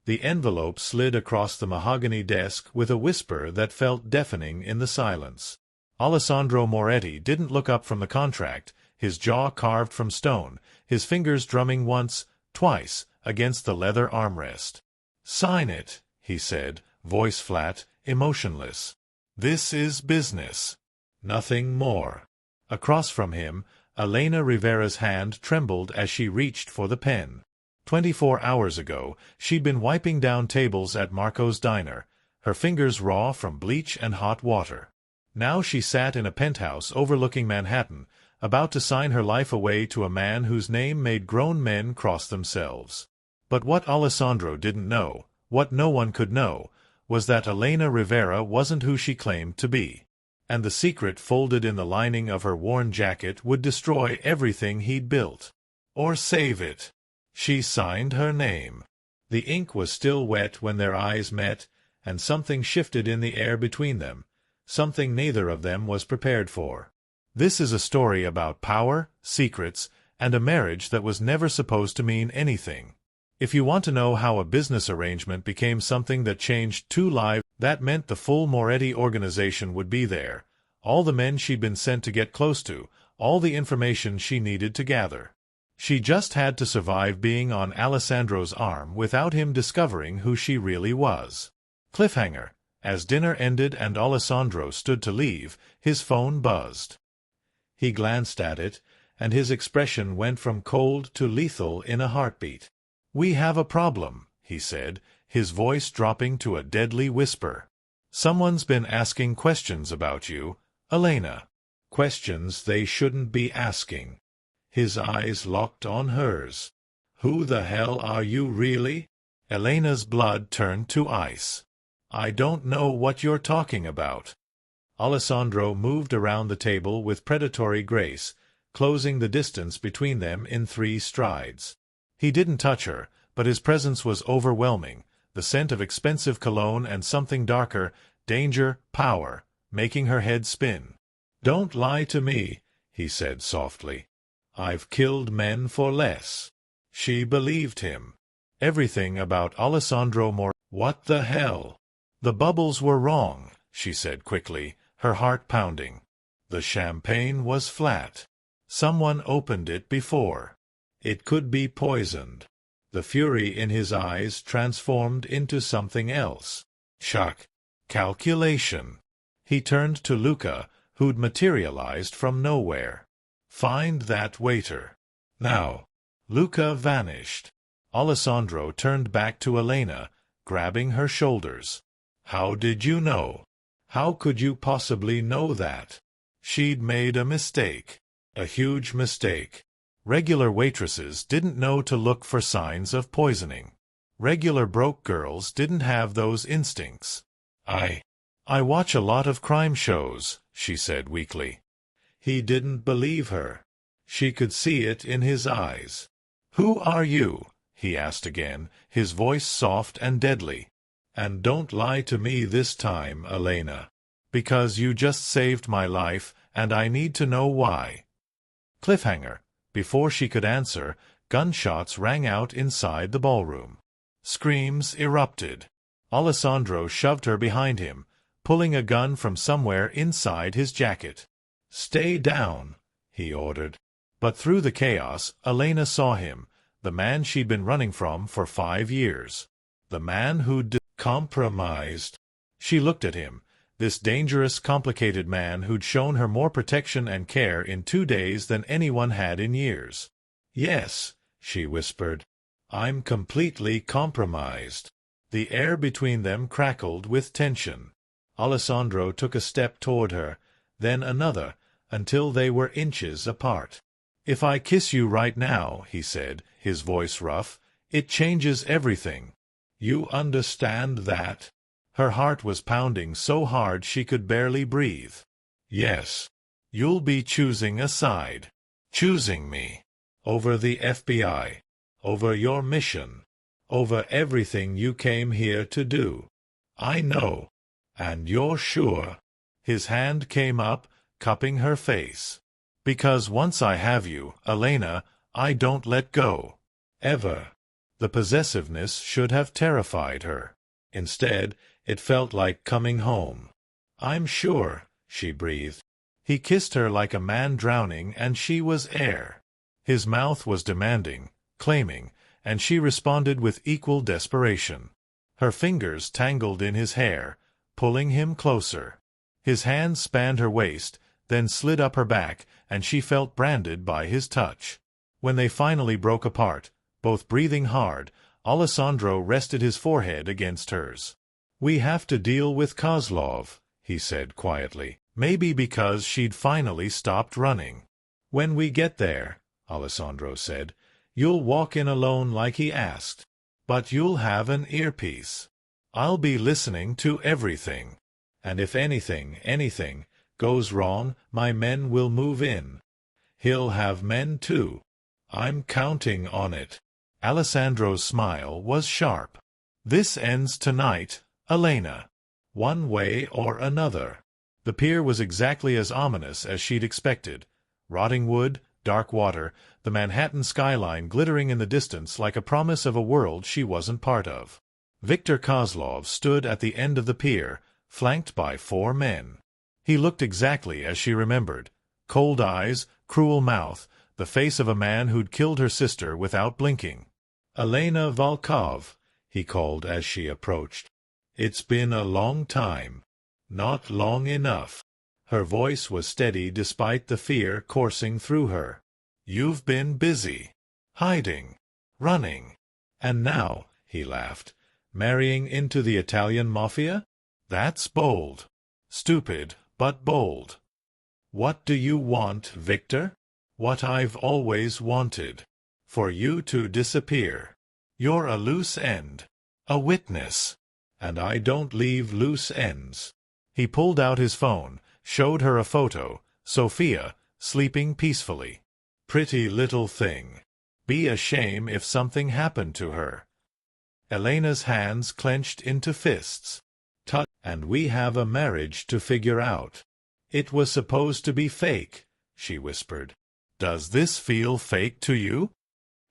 The envelope slid across the mahogany desk with a whisper that felt deafening in the silence. Alessandro Moretti didn't look up from the contract, his jaw carved from stone, his fingers drumming once, twice, against the leather armrest. "Sign it," he said, voice flat, emotionless. "This is business. Nothing more." Across from him, Elena Rivera's hand trembled as she reached for the pen. 24 hours ago, she'd been wiping down tables at Marco's diner, her fingers raw from bleach and hot water. Now she sat in a penthouse overlooking Manhattan, about to sign her life away to a man whose name made grown men cross themselves. But what Alessandro didn't know, what no one could know, was that Elena Rivera wasn't who she claimed to be. And the secret folded in the lining of her worn jacket would destroy everything he'd built. Or save it. She signed her name. The ink was still wet when their eyes met, and something shifted in the air between them, something neither of them was prepared for. This is a story about power, secrets, and a marriage that was never supposed to mean anything. If you want to know how a business arrangement became something that changed two lives, that meant the full Moretti organization would be there, all the men she'd been sent to get close to, all the information she needed to gather. She just had to survive being on Alessandro's arm without him discovering who she really was. Cliffhanger. As dinner ended and Alessandro stood to leave, his phone buzzed. He glanced at it, and his expression went from cold to lethal in a heartbeat. "We have a problem," he said, his voice dropping to a deadly whisper. "Someone's been asking questions about you, Elena. Questions they shouldn't be asking." His eyes locked on hers. "Who the hell are you really?" Elena's blood turned to ice. "I don't know what you're talking about." Alessandro moved around the table with predatory grace, closing the distance between them in 3 strides. He didn't touch her, but his presence was overwhelming, the scent of expensive cologne and something darker, danger, power, making her head spin. "Don't lie to me," he said softly. "I've killed men for less." She believed him. Everything about Alessandro Moretti. "What the hell?" "The bubbles were wrong," she said quickly, her heart pounding. "The champagne was flat. Someone opened it before. It could be poisoned." The fury in his eyes transformed into something else. Shock. Calculation. He turned to Luca, who'd materialized from nowhere. "Find that waiter. Now." Luca vanished. Alessandro turned back to Elena, grabbing her shoulders. "How did you know? How could you possibly know that?" She'd made a mistake. A huge mistake. Regular waitresses didn't know to look for signs of poisoning. Regular broke girls didn't have those instincts. I watch a lot of crime shows," she said weakly. He didn't believe her. She could see it in his eyes. "Who are you?" he asked again, his voice soft and deadly. "And don't lie to me this time, Elena. Because you just saved my life, and I need to know why." Cliffhanger. Before she could answer, gunshots rang out inside the ballroom. Screams erupted. Alessandro shoved her behind him, pulling a gun from somewhere inside his jacket. "Stay down," he ordered. But through the chaos, Elena saw him, the man she'd been running from for 5 years. The man who'd compromised. She looked at him, this dangerous, complicated man who'd shown her more protection and care in 2 days than anyone had in years. "Yes," she whispered. "I'm completely compromised." The air between them crackled with tension. Alessandro took a step toward her, then another, until they were inches apart. "If I kiss you right now," he said, his voice rough, "it changes everything. You understand that?" Her heart was pounding so hard she could barely breathe. "Yes. You'll be choosing a side. Choosing me. Over the FBI. Over your mission. Over everything you came here to do. I know. And you're sure?" His hand came up, cupping her face. "Because once I have you, Elena, I don't let go. Ever." The possessiveness should have terrified her. Instead, it felt like coming home. "I'm sure," she breathed. He kissed her like a man drowning, and she was air. His mouth was demanding, claiming, and she responded with equal desperation. Her fingers tangled in his hair, pulling him closer. His hands spanned her waist, then slid up her back, and she felt branded by his touch. When they finally broke apart, both breathing hard, Alessandro rested his forehead against hers. "We have to deal with Kozlov," he said quietly, maybe because she'd finally stopped running. "When we get there," Alessandro said, "you'll walk in alone like he asked. But you'll have an earpiece. I'll be listening to everything. And if anything goes wrong, my men will move in. He'll have men too. I'm counting on it." Alessandro's smile was sharp. "This ends tonight, Elena. One way or another." The pier was exactly as ominous as she'd expected. Rotting wood, dark water, the Manhattan skyline glittering in the distance like a promise of a world she wasn't part of. Viktor Kozlov stood at the end of the pier, flanked by 4 men. He looked exactly as she remembered. Cold eyes, cruel mouth, the face of a man who'd killed her sister without blinking. "Elena Volkov," he called as she approached. "It's been a long time. Not long enough." Her voice was steady despite the fear coursing through her. "You've been busy. Hiding. Running. And now," he laughed, "marrying into the Italian Mafia? That's bold. Stupid, but bold." "What do you want, Victor?" "What I've always wanted. For you to disappear. You're a loose end. A witness. And I don't leave loose ends." He pulled out his phone, showed her a photo, Sophia, sleeping peacefully. "Pretty little thing. Be a shame if something happened to her." Elena's hands clenched into fists. "Tut, and we have a marriage to figure out. It was supposed to be fake," she whispered. "Does this feel fake to you?"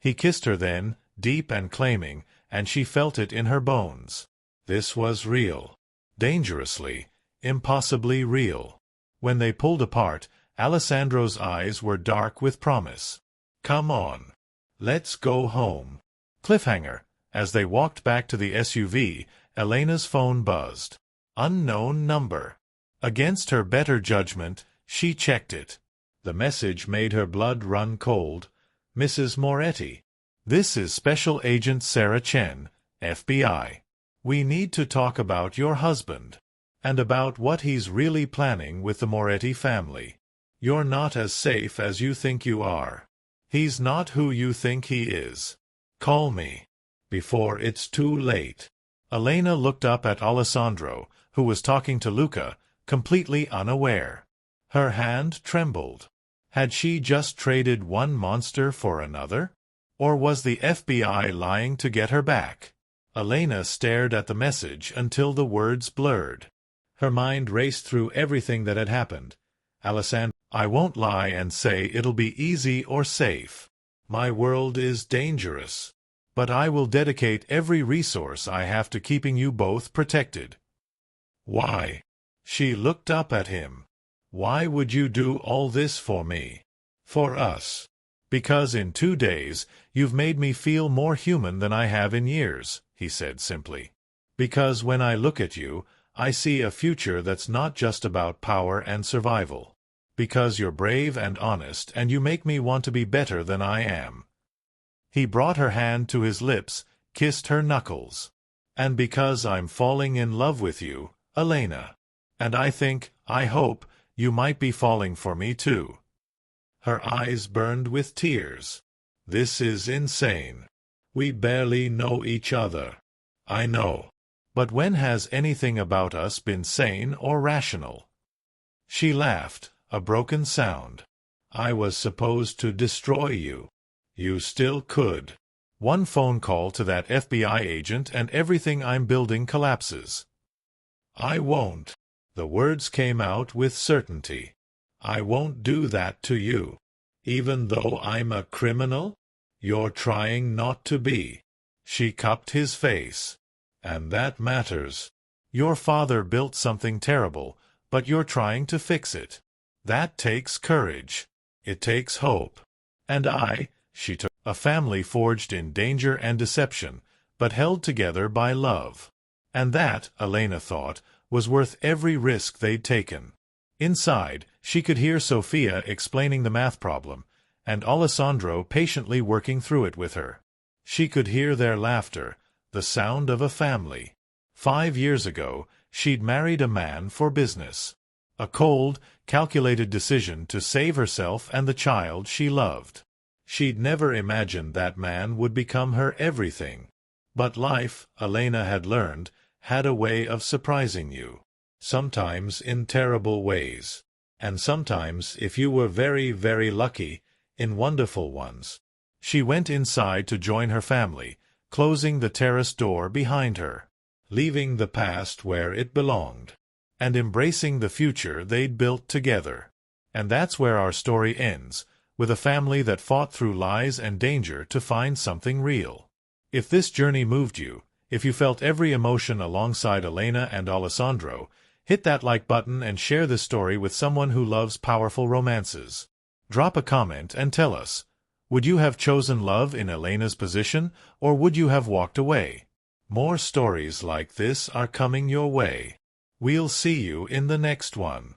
He kissed her then, deep and claiming, and she felt it in her bones. This was real. Dangerously, impossibly real. When they pulled apart, Alessandro's eyes were dark with promise. "Come on. Let's go home." Cliffhanger. As they walked back to the SUV, Elena's phone buzzed. Unknown number. Against her better judgment, she checked it. The message made her blood run cold. "Mrs. Moretti. This is Special Agent Sarah Chen, FBI. We need to talk about your husband. And about what he's really planning with the Moretti family. You're not as safe as you think you are. He's not who you think he is. Call me. Before it's too late." Elena looked up at Alessandro, who was talking to Luca, completely unaware. Her hand trembled. Had she just traded one monster for another? Or was the FBI lying to get her back? Elena stared at the message until the words blurred. Her mind raced through everything that had happened. "Alessandro, I won't lie and say it'll be easy or safe. My world is dangerous. But I will dedicate every resource I have to keeping you both protected." "Why?" She looked up at him. "Why would you do all this for me? For us?" "Because in 2 days you've made me feel more human than I have in years," he said simply. "Because when I look at you, I see a future that's not just about power and survival. Because you're brave and honest, and you make me want to be better than I am." He brought her hand to his lips, kissed her knuckles. "And because I'm falling in love with you, Elena. And I hope, you might be falling for me too." Her eyes burned with tears. "This is insane. We barely know each other." "I know. But when has anything about us been sane or rational?" She laughed, a broken sound. "I was supposed to destroy you. You still could. One phone call to that FBI agent and everything I'm building collapses." "I won't." The words came out with certainty. "I won't do that to you. Even though I'm a criminal? You're trying not to be." She cupped his face. And that matters. Your father built something terrible, but you're trying to fix it. That takes courage. It takes hope. And she took a family forged in danger and deception, but held together by love. And that, Elena thought, was worth every risk they'd taken. Inside, she could hear Sophia explaining the math problem, and Alessandro patiently working through it with her. She could hear their laughter, the sound of a family. 5 years ago, she'd married a man for business. A cold, calculated decision to save herself and the child she loved. She'd never imagined that man would become her everything. But life, Elena had learned, had a way of surprising you. Sometimes in terrible ways. And sometimes, if you were very, very lucky, in wonderful ones. She went inside to join her family, closing the terrace door behind her, leaving the past where it belonged, and embracing the future they'd built together. And that's where our story ends, with a family that fought through lies and danger to find something real. If this journey moved you, if you felt every emotion alongside Elena and Alessandro, hit that like button and share this story with someone who loves powerful romances. Drop a comment and tell us, would you have chosen love in Elena's position, or would you have walked away? More stories like this are coming your way. We'll see you in the next one.